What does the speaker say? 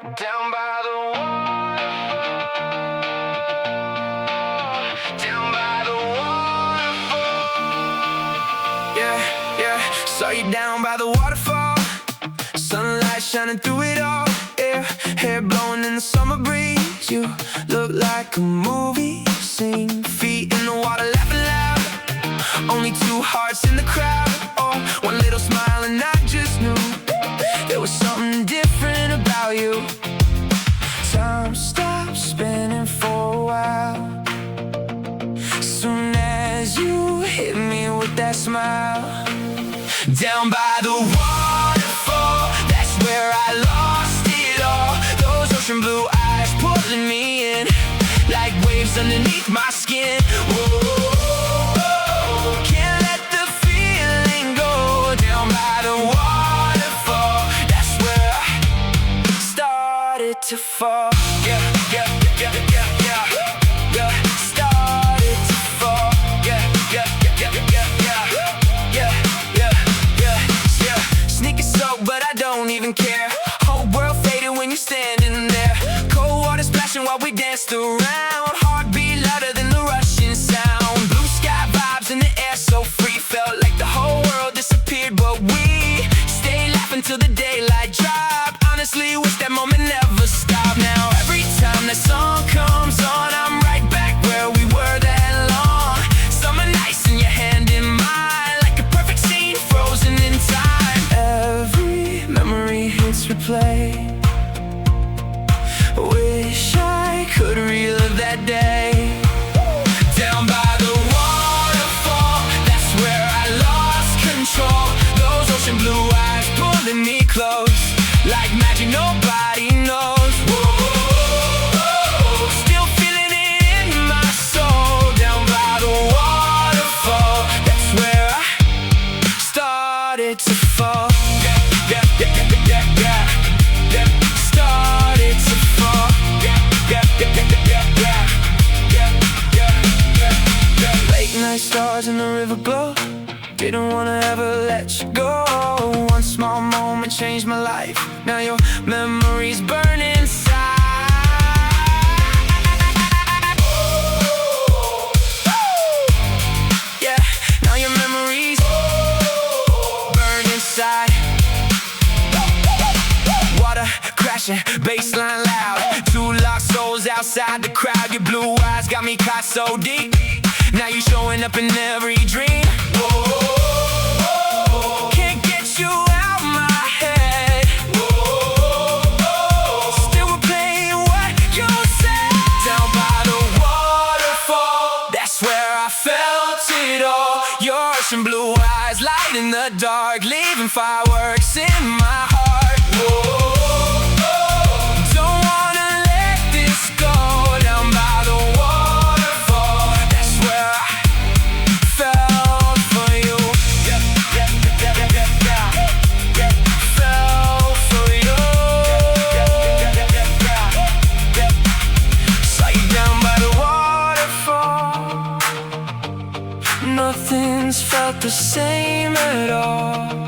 Down by the waterfall, down by the waterfall. Yeah, yeah, saw you down by the waterfall. Sunlight shining through it all. Yeah, hair blowing in the summer breeze. You look like a movie scene. Feet in the water, laughing loud. Only two hearts in the crowd. Oh, one little smile and I just knew there was something different about you. Time stopped spinning for a while. Soon as you hit me with that smile. Down by the waterfall, that's where I lost it all. Those ocean blue eyes pulling me in like waves underneath my skin. Whoa, can't let the feeling go. Down by the waterfall, that's where I started to fall. Yeah, yeah, yeah, yeah, yeah, yeah. Started to fall. Yeah, yeah, yeah, yeah, yeah, yeah, yeah, yeah, yeah. Sneaking soaked, but I don't even care. Whole world faded when you're standing there. Cold water splashing while we danced around. Heartbeat louder than the rushing sound. Blue sky vibes in the air, so free. Felt like the whole world disappeared, but we stayed laughing till the daylight dropped. Honestly, wish that moment never stopped. Now every time that song comes on, I'm right back where we were that long. Summer nights and your hand in mine, like a perfect scene frozen in time. Every memory hits replay. Wish I could relive that day. Down by the waterfall, that's where I lost control. Those ocean blue eyes pulling me close like magic nobody knows. Whoa, still feeling it in my soul. Down by the waterfall, that's where I started to fall. Yeah, yeah, yeah, yeah, yeah, yeah. Started to fall. Yeah, yeah, yeah, yeah, yeah, yeah, yeah, yeah, yeah, yeah. Late night stars in the river glow. Didn't wanna ever let you go. One small moment changed my life. Now your memories burn inside. Yeah, now your memories burn inside. Water crashing, bassline loud. Two lost souls outside the crowd. Your blue eyes got me caught so deep. Now you showing up in every dream. Whoa, can't get you out my head. Whoa, still replaying what you said. Down by the waterfall, that's where I felt it all. Your ocean blue eyes light in the dark, leaving fireworks in my heart. Whoa, don't wanna let this go. Down by the waterfall, that's where I fell for you. Yeah, yeah, yeah, yeah, yeah, yeah, yeah. Fell for you. Yeah, yeah, yeah, yeah, yeah, yeah. Saw you down by the waterfall. Nothing's felt the same at all.